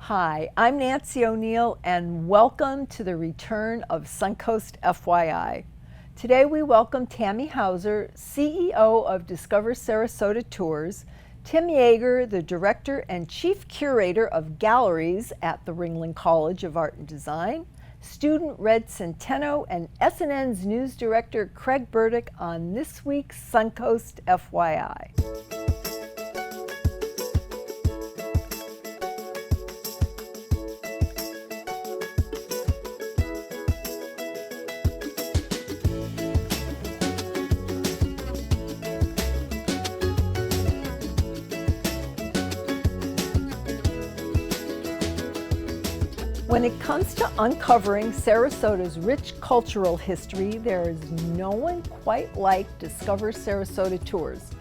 Hi, I'm Nancy O'Neill, and welcome to the return of Suncoast FYI. Today we welcome Tammy Hauser, CEO of Discover Sarasota Tours, Tim Yeager, the Director and Chief Curator of Galleries at the Ringling College of Art and Design, student Red Centeno, and SNN's News Director Craig Burdick on this week's Suncoast FYI. When it comes to uncovering Sarasota's rich cultural history, there is no one quite like Discover Sarasota Tours.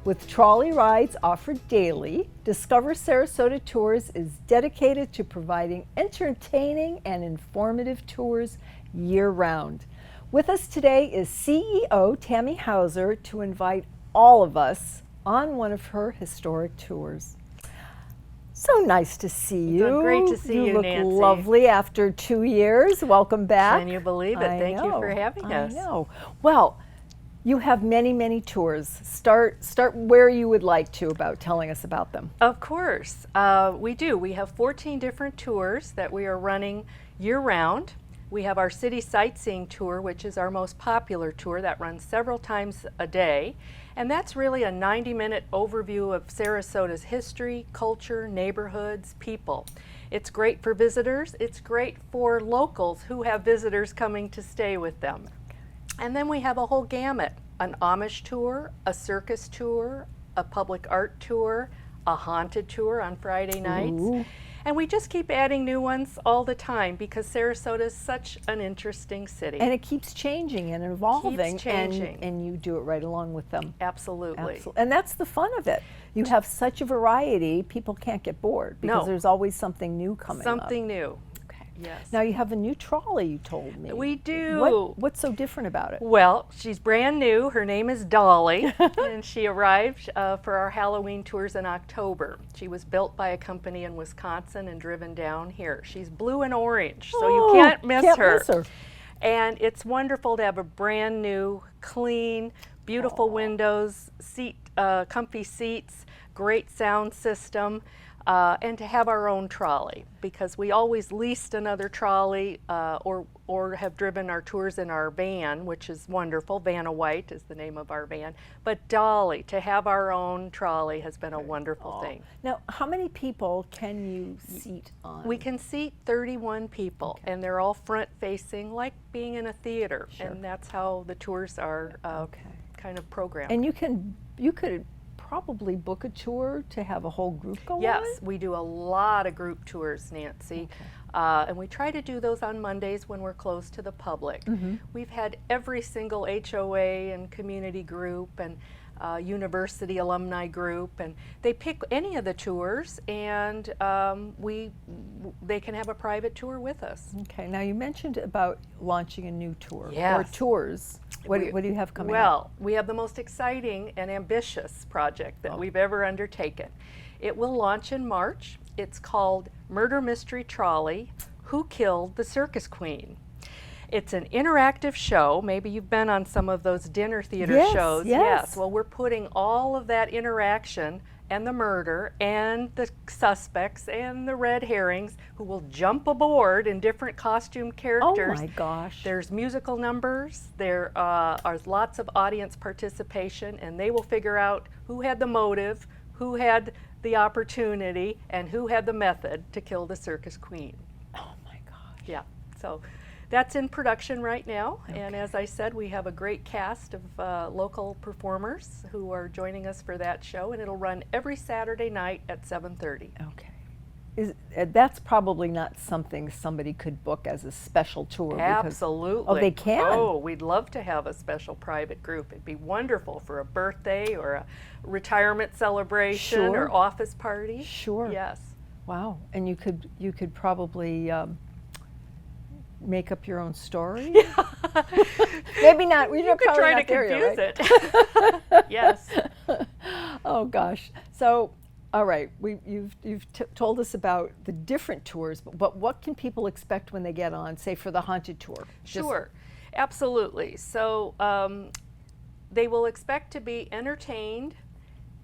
With trolley rides offered daily, Discover Sarasota Tours is dedicated to providing entertaining and informative tours year-round. With us today is CEO Tammy Hauser to invite all of us on one of her historic tours. So nice to see you. It's great to see you, Nancy. You look lovely after 2 years. Welcome back. Can you believe it? Thank you for having us. I know. Well, you have many, many tours. Start where you would like to about telling us about them. Of course. We do. We have 14 different tours that we are running year-round. We have our city sightseeing tour, which is our most popular tour that runs several times a day. And that's really a 90-minute overview of Sarasota's history, culture, neighborhoods, people. It's great for visitors. It's great for locals who have visitors coming to stay with them. And then we have a whole gamut, an Amish tour, a circus tour, a public art tour, a haunted tour on Friday nights. Ooh. And we just keep adding new ones all the time because Sarasota is such an interesting city. And it keeps changing and evolving. Keeps changing. And you do it right along with them. Absolutely. And that's the fun of it. You have such a variety, people can't get bored because there's always something new coming up. Something new. Yes. Now you have a new trolley, you told me. We do. What's so different about it? Well, she's brand new. Her name is Dolly, and she arrived for our Halloween tours in October. She was built by a company in Wisconsin and driven down here. She's blue and orange, so you can't miss her. And it's wonderful to have a brand new, clean, beautiful windows, comfy seats, great sound system. And to have our own trolley, because we always leased another trolley or have driven our tours in our van, which is wonderful. Vanna White is the name of our van. But Dolly, to have our own trolley has been a wonderful thing. Now, how many people can you seat on? We can seat 31 people, and they're all front-facing, like being in a theater. And that's how the tours are kind of programmed. And you could probably book a tour to have a whole group go on? Yes, we do a lot of group tours, Nancy. And we try to do those on Mondays when we're closed to the public. We've had every single HOA and community group and university alumni group, and they pick any of the tours, and they can have a private tour with us. Okay, now you mentioned about launching a new tour, or Yes. tours. What do you have coming up? Well, we have the most exciting and ambitious project that we've ever undertaken. It will launch in March. It's called Murder Mystery Trolley, Who Killed the Circus Queen? It's an interactive show. Maybe you've been on some of those dinner theater shows. Yes. Well, we're putting all of that interaction and the murder and the suspects and the red herrings who will jump aboard in different costume characters. Oh my gosh. There's musical numbers, there are lots of audience participation, and they will figure out who had the motive, who had the opportunity, and who had the method to kill the circus queen. Oh my gosh. Yeah, so that's in production right now, and as I said, we have a great cast of local performers who are joining us for that show, and it'll run every Saturday night at 7:30. Okay. That's probably not something somebody could book as a special tour. Absolutely. Oh, they can? Oh, we'd love to have a special private group. It'd be wonderful for a birthday or a retirement celebration or office party. Sure. Yes. Wow. And you could probably make up your own story? Maybe not. You could try to confuse it. Yes. Oh gosh. So All right, you've told us about the different tours, but what can people expect when they get on, say, for the haunted tour? Sure, absolutely. So they will expect to be entertained,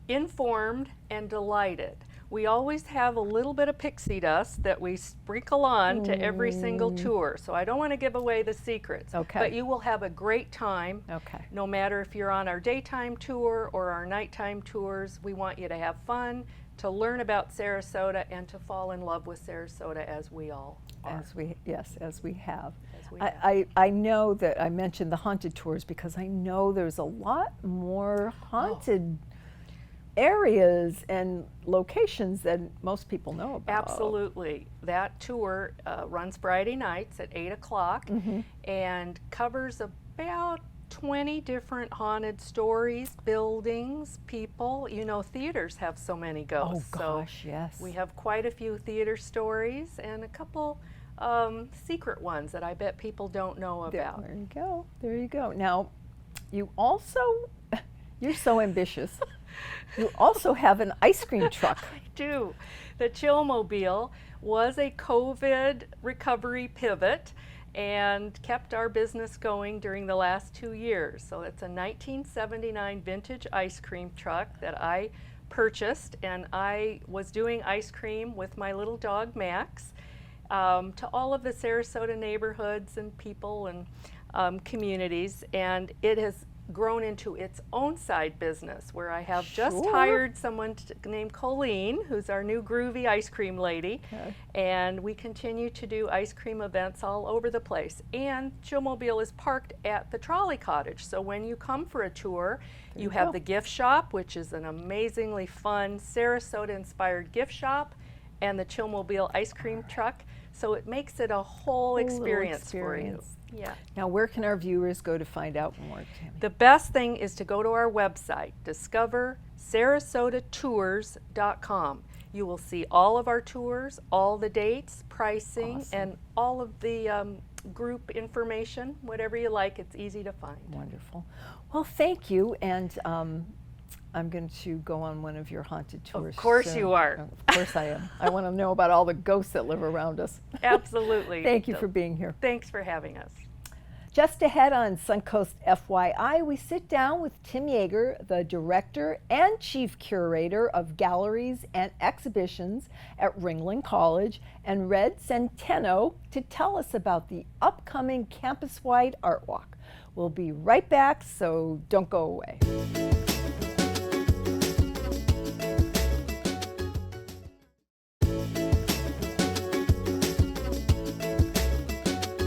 informed, and delighted. We always have a little bit of pixie dust that we sprinkle on to every single tour, so I don't want to give away the secrets. Okay. But you will have a great time. Okay. No matter if you're on our daytime tour or our nighttime tours, we want you to have fun, to learn about Sarasota, and to fall in love with Sarasota as we all are. As we have. As we have. I know that I mentioned the haunted tours because I know there's a lot more haunted areas and locations that most people know about. Absolutely. That tour runs Friday nights at 8 o'clock and covers about 20 different haunted stories, buildings, people. You know, theaters have so many ghosts. Oh gosh, yes. We have quite a few theater stories and a couple secret ones that I bet people don't know about. There you go. There you go. Now, you also, you're so ambitious. You also have an ice cream truck. I do. The Chillmobile was a COVID recovery pivot and kept our business going during the last 2 years. So it's a 1979 vintage ice cream truck that I purchased, and I was doing ice cream with my little dog Max to all of the Sarasota neighborhoods and people and communities, and it has grown into its own side business where I have just hired someone named Colleen, who's our new groovy ice cream lady, and we continue to do ice cream events all over the place. And Chillmobile is parked at the Trolley Cottage, so when you come for a tour, you have the gift shop, which is an amazingly fun Sarasota-inspired gift shop, and the Chillmobile ice cream truck, so it makes it a whole experience for you. Yeah. Now, where can our viewers go to find out more, Tammy? The best thing is to go to our website, discoversarasotatours.com. You will see all of our tours, all the dates, pricing, and all of the group information, whatever you like. It's easy to find. Wonderful. Well, thank you, and I'm going to go on one of your haunted tours. Of course soon. you are. Of course I am. I want to know about all the ghosts that live around us. Absolutely. Thank you for being here. Thanks for having us. Just ahead on Suncoast FYI, we sit down with Tim Yeager, the Director and Chief Curator of Galleries and Exhibitions at Ringling College, and Red Centeno to tell us about the upcoming campus-wide art walk. We'll be right back, so don't go away.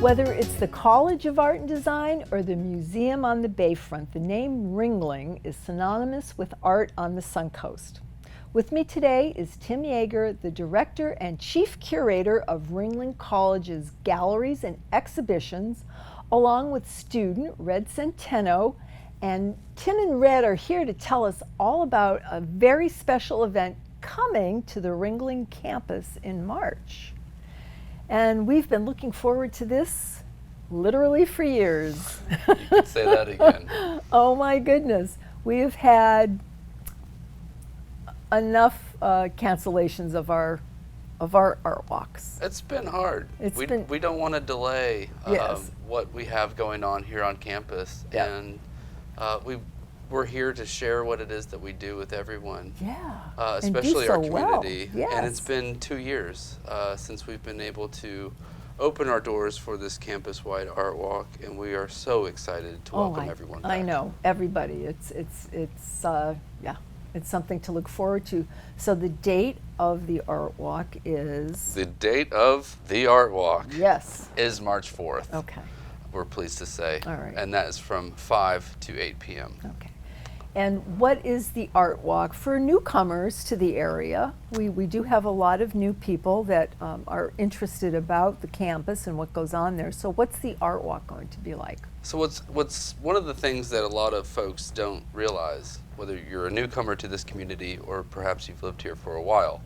Whether it's the College of Art and Design or the museum on the Bayfront, the name Ringling is synonymous with art on the Suncoast. With me today is Tim Yeager, the Director and Chief Curator of Ringling College's Galleries and Exhibitions, along with student Red Centeno. And Tim and Red are here to tell us all about a very special event coming to the Ringling campus in March. And we've been looking forward to this literally for years. You can say that again. Oh my goodness. We have had enough cancellations of our art walks. It's been hard. We don't want to delay what we have going on here on campus. Yeah. And we're here to share what it is that we do with everyone. Yeah. Especially our and do so community. well. Yes. And it's been 2 years since we've been able to open our doors for this campus-wide art walk, and we are so excited to welcome everyone back. I know, everybody. It's something to look forward to. So the date of the art walk is? The date of the art walk is March 4th. Okay. We're pleased to say. All right. And that is from 5 to 8 p.m. Okay. And what is the art walk for newcomers to the area? We do have a lot of new people that are interested about the campus and what goes on there. So what's the art walk going to be like? So what's one of the things that a lot of folks don't realize, whether you're a newcomer to this community or perhaps you've lived here for a while,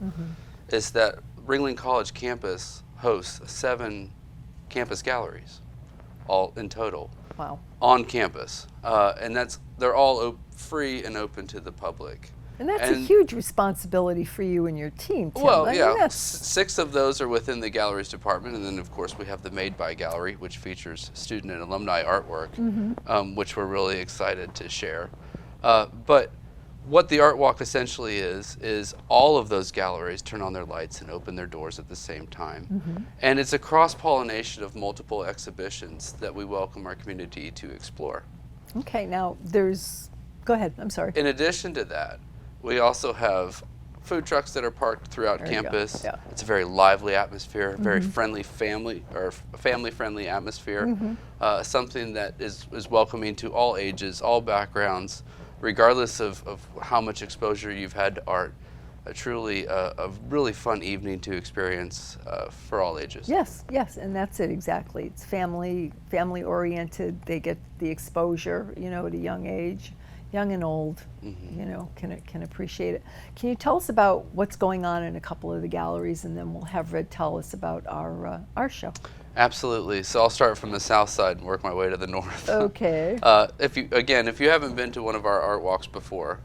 is that Ringling College campus hosts 7 campus galleries, all in total. Wow. On campus, and they're all free and open to the public. And that's a huge responsibility for you and your team, Tim. Well, I mean, yeah, that's- 6 of those are within the galleries department, and then of course we have the Made By Gallery, which features student and alumni artwork, which we're really excited to share. But what the Art Walk essentially is all of those galleries turn on their lights and open their doors at the same time. And it's a cross-pollination of multiple exhibitions that we welcome our community to explore. Okay, now go ahead, I'm sorry. In addition to that, we also have food trucks that are parked throughout There you go, campus. yeah. It's a very lively atmosphere, very friendly family-friendly atmosphere. Something that is welcoming to all ages, all backgrounds, regardless of how much exposure you've had to art. Truly a really fun evening to experience for all ages. Yes, and that's it exactly. It's family oriented. They get the exposure, at a young age. Young and old, can appreciate it. Can you tell us about what's going on in a couple of the galleries, and then we'll have Red tell us about our show. Absolutely. So I'll start from the south side and work my way to the north. Okay. If you haven't been to one of our art walks before,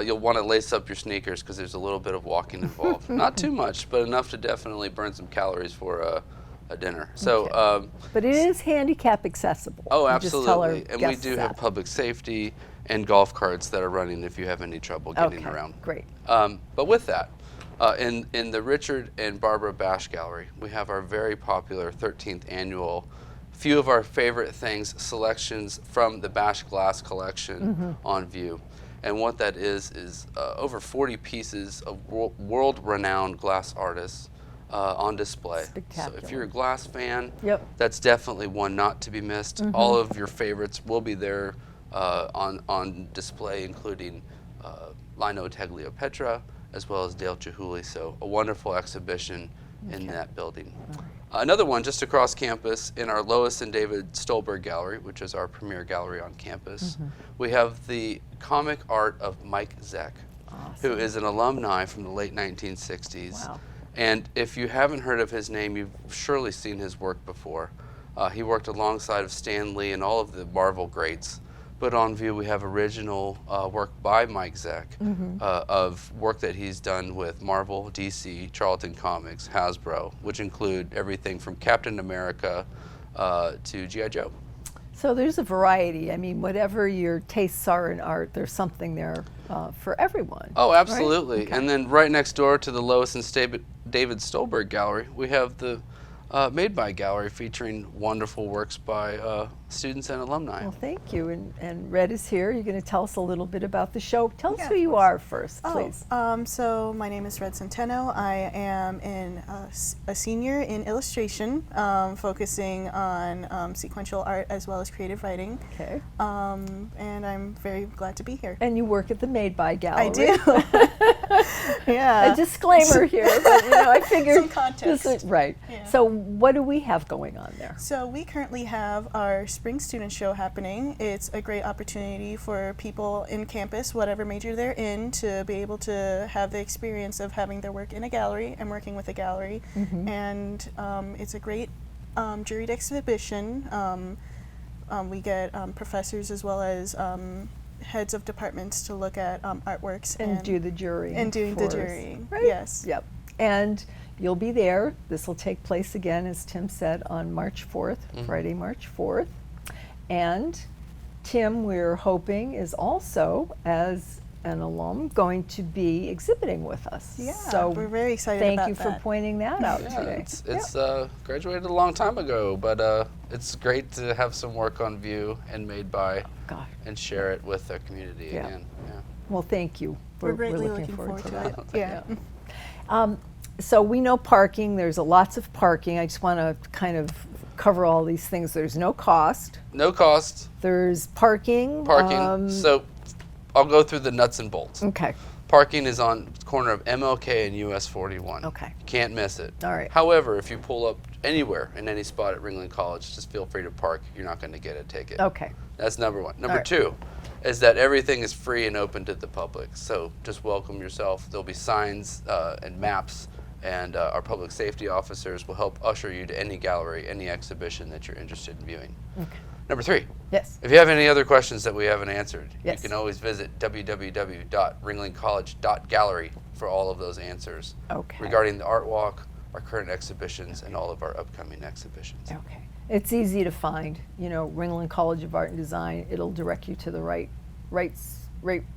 you'll want to lace up your sneakers because there's a little bit of walking involved. Not too much, but enough to definitely burn some calories for a dinner. So, Okay. But it is handicap accessible. Oh, You just tell our absolutely. And we guests do have that. public safety and golf carts that are running if you have any trouble getting Okay, around. great. But with that, in the Richard and Barbara Bash Gallery, we have our very popular 13th annual Few of Our Favorite Things selections from the Bash Glass collection on view. And what that is over 40 pieces of world-renowned glass artists on display. Spectacular. So if you're a glass fan, Yep. that's definitely one not to be missed. All of your favorites will be there on display, including Lino Tagliapetra, as well as Dale Chihuly. So a wonderful exhibition in that building. Another one just across campus in our Lois and David Stolberg Gallery, which is our premier gallery on campus. We have the comic art of Mike Zeck, who is an alumni from the late 1960s. Wow. And if you haven't heard of his name, you've surely seen his work before. He worked alongside of Stan Lee and all of the Marvel greats. But on view, we have original work by Mike Zeck of work that he's done with Marvel, DC, Charlton Comics, Hasbro, which include everything from Captain America to G.I. Joe. So there's a variety. I mean, whatever your tastes are in art, there's something there for everyone. Oh, absolutely. Right? Okay. And then right next door to the Lois and David Stolberg Gallery, we have the Made By Gallery featuring wonderful works by students and alumni. Well, thank you. And Red is here. You're going to tell us a little bit about the show. Tell us Yeah, who of you course. are first, please. So my name is Red Centeno. I am a senior in illustration, focusing on sequential art as well as creative writing. Okay. And I'm very glad to be here. And you work at the Made By Gallery. I do. Yeah. A disclaimer here, but I figured Some context. this is right. Yeah. So what do we have going on there? So we currently have our spring student show happening. It's a great opportunity for people in campus, whatever major they're in, to be able to have the experience of having their work in a gallery and working with a gallery. And it's a great juried exhibition. We get professors as well as heads of departments to look at artworks And do the jury. and doing for the us, jury. right? Yes. Yep. And you'll be there. This will take place again, as Tim said, on March 4th, Friday, March 4th. And Tim, we're hoping, is also, as an alum, going to be exhibiting with us. Yeah, So we're very excited thank about you for that. pointing that out Yeah, today. it's graduated a long time ago, but it's great to have some work on view and Made By Gosh. and share it with the community Yeah. again. Yeah. Well, thank you. We're greatly looking forward to that. it. Yeah. So we know parking. There's lots of parking. I just want to kind of cover all these things. There's no cost. No cost, There's parking. parking. So I'll go through the nuts and bolts. Okay. Parking is on the corner of MLK and US 41. Okay. Can't miss it. All right. However, if you pull up anywhere in any spot at Ringling College, just feel free to park. You're not going to get a ticket. Okay. That's number one. Number right. two is that everything is free and open to the public. So just welcome yourself. There'll be signs and maps, and our public safety officers will help usher you to any gallery, any exhibition that you're interested in viewing. Okay. Number 3. Yes. If you have any other questions that we haven't answered, Yes. you can always visit www.ringlingcollege.gallery for all of those answers Okay. regarding the art walk, our current exhibitions, and all of our upcoming exhibitions. Okay. It's easy to find, Ringling College of Art and Design. It'll direct you to the right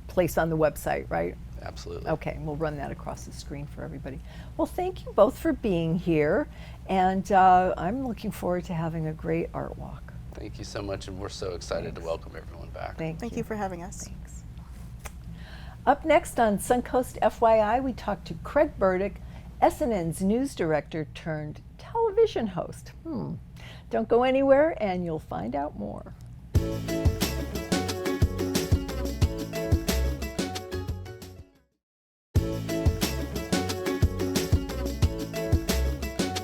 place on the website, right? Absolutely. Okay, and we'll run that across the screen for everybody. Well, thank you both for being here, and I'm looking forward to having a great art walk. Thank you so much, and we're so excited to welcome everyone back. Thank you for having us. Thanks. Up next on Suncoast FYI, we talk to Craig Burdick, SNN's news director turned television host. Don't go anywhere, and you'll find out more.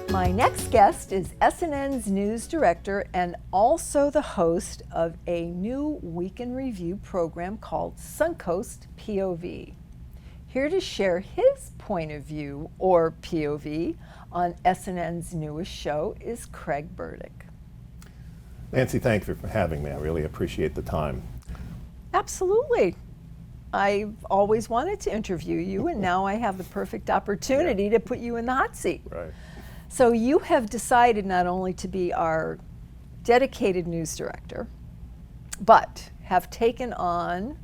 My next guest is SNN's news director and also the host of a new Week in Review program called Suncoast POV. Here to share his point of view, or POV, on SNN's newest show is Craig Burdick. Nancy, thank you for having me. I really appreciate the time. Absolutely. I've always wanted to interview you, and now I have the perfect opportunity to put you in the hot seat. Right. So you have decided not only to be our dedicated news director, but have taken on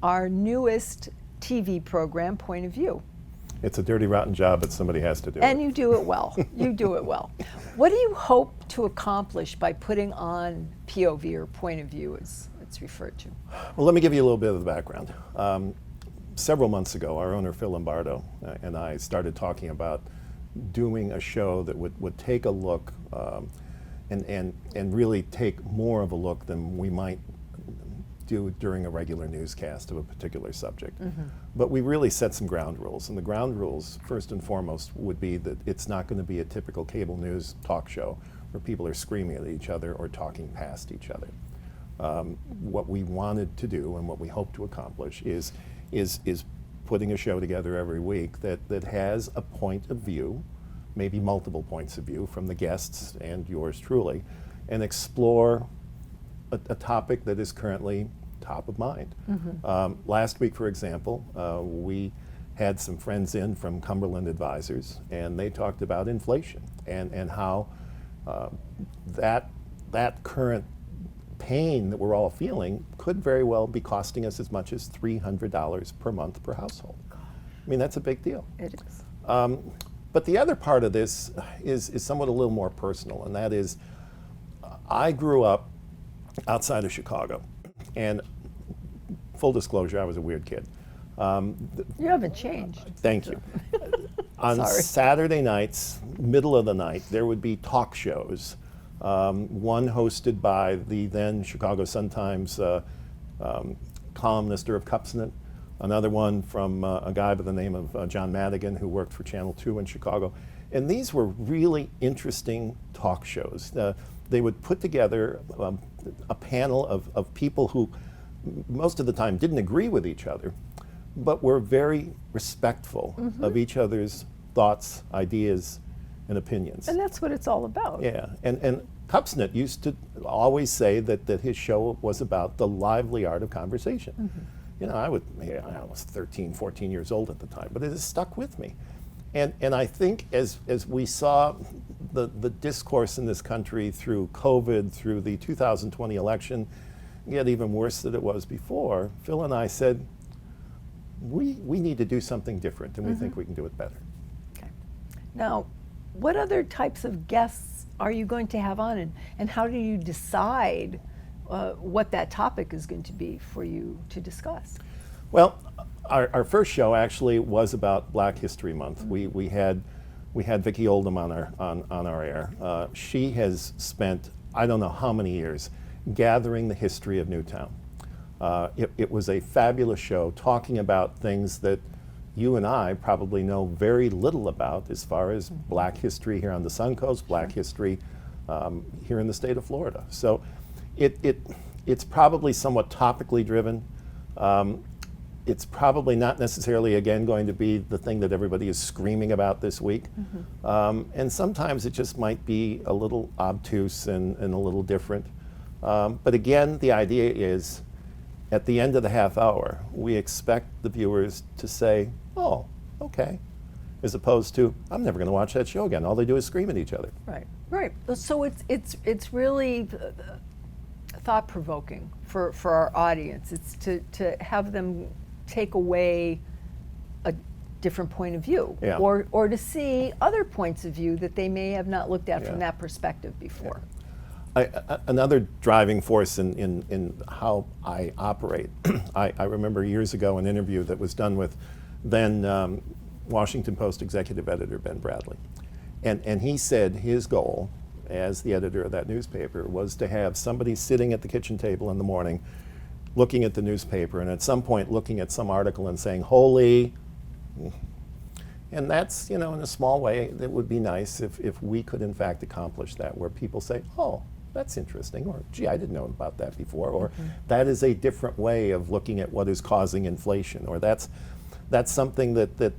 our newest TV program, Point of View. It's a dirty, rotten job, but somebody has to do it. And you do it well. You do it well. What do you hope to accomplish by putting on POV, or Point of View as it's referred to? Well, let me give you a little bit of the background. Several months ago, our owner, Phil Lombardo, and I started talking about doing a show that would take a look and really take more of a look than we might do during a regular newscast of a particular subject. But we really set some ground rules, and the ground rules, first and foremost, would be that it's not going to be a typical cable news talk show where people are screaming at each other or talking past each other. What we wanted to do and what we hope to accomplish is putting a show together every week that has a point of view, maybe multiple points of view from the guests and yours truly, and explore a topic that is currently top of mind. Last week, for example, we had some friends in from Cumberland Advisors, and they talked about inflation and how that current pain that we're all feeling could very well be costing us as much as $300 per month per household. I mean, that's a big deal. It is. But the other part of this is somewhat a little more personal, and that is I grew up outside of Chicago, and full disclosure, I was a weird kid. You haven't changed. Thank you. On Sorry. Saturday nights, middle of the night, there would be talk shows. One hosted by the then Chicago Sun-Times columnist Irv Kupcinet, another one from a guy by the name of John Madigan, who worked for Channel 2 in Chicago. And these were really interesting talk shows. They would put together a panel of people who most of the time didn't agree with each other, but were very respectful of each other's thoughts, ideas, and opinions. And that's what it's all about. Yeah, and Kupcinet used to always say that his show was about the lively art of conversation. You know, I was 13, 14 years old at the time, but it has stuck with me. And I think as we saw the discourse in this country through COVID, through the 2020 election, get even worse than it was before, Phil and I said, we need to do something different, and we think we can do it better. Okay. Now, what other types of guests are you going to have on, and how do you decide what that topic is going to be for you to discuss? Well, our first show actually was about Black History Month. We had Vicki Oldham on our air. She has spent I don't know how many years gathering the history of Newtown. It was a fabulous show talking about things that you and I probably know very little about as far as Black history here on the Suncoast, Black history here in the state of Florida. So it's probably somewhat topically driven. It's probably not necessarily, again, going to be the thing that everybody is screaming about this week. And sometimes it just might be a little obtuse and a little different. But again, the idea is, at the end of the half hour, we expect the viewers to say, oh, okay, as opposed to, I'm never going to watch that show again. All they do is scream at each other. Right, right. So it's really thought-provoking for our audience. It's to have them take away a different point of view, Yeah. or to see other points of view that they may have not looked at Yeah. from that perspective before. Another driving force in how I operate, I remember years ago an interview that was done with then Washington Post executive editor Ben Bradley. And he said his goal as the editor of that newspaper was to have somebody sitting at the kitchen table in the morning looking at the newspaper and at some point looking at some article and saying, holy. And that's, in a small way, it would be nice if we could in fact accomplish that, where people say, oh, that's interesting, or gee, I didn't know about that before, or that is a different way of looking at what is causing inflation, or that's something that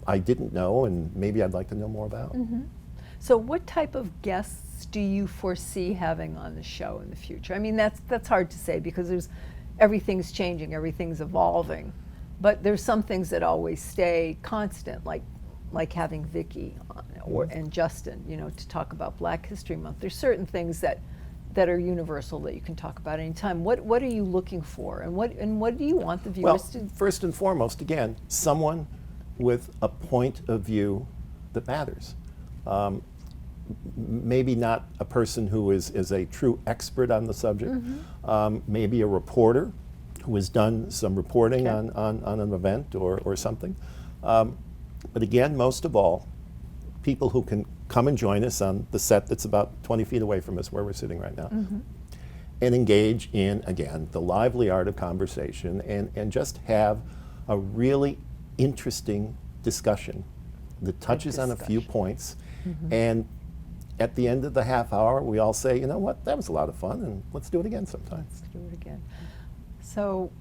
I didn't know and maybe I'd like to know more about. So what type of guests do you foresee having on the show in the future? I mean, that's hard to say because everything's changing, everything's evolving. But there's some things that always stay constant, like having Vicki on, and Justin, to talk about Black History Month. There's certain things that are universal that you can talk about anytime. What are you looking for, and what do you want the viewers to? Well, first and foremost, again, someone with a point of view that matters. Maybe not a person who is a true expert on the subject. Maybe a reporter who has done some reporting on an event or something. But again, most of all, people who can come and join us on the set that's about 20 feet away from us where we're sitting right now and engage in, again, the lively art of conversation and just have a really interesting discussion that touches on a few points. And at the end of the half hour, we all say, you know what, that was a lot of fun, and let's do it again sometime. Let's do it again. So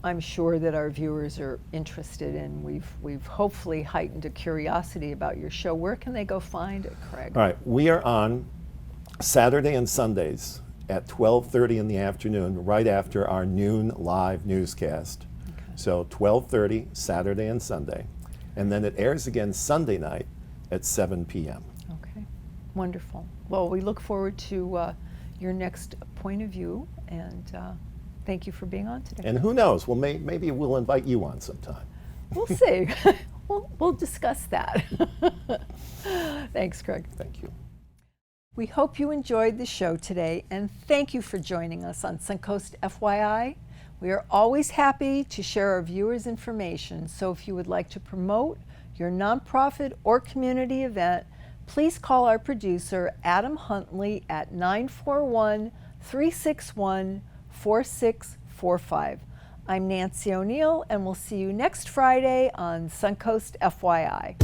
I'm sure that our viewers are interested, and we've hopefully heightened a curiosity about your show. Where can they go find it, Craig? All right, we are on Saturday and Sundays at 12:30 in the afternoon, right after our noon live newscast. So 12:30 Saturday and Sunday, and then it airs again Sunday night at 7 p.m. Okay, wonderful. Well, we look forward to your next point of view, and thank you for being on today. And who knows? Well, maybe we'll invite you on sometime. We'll see. We'll discuss that. Thanks, Craig. Thank you. We hope you enjoyed the show today, and thank you for joining us on Suncoast FYI. We are always happy to share our viewers' information, so if you would like to promote your nonprofit or community event, please call our producer, Adam Huntley, at 941-361-4645. I'm Nancy O'Neill, and we'll see you next Friday on Suncoast FYI.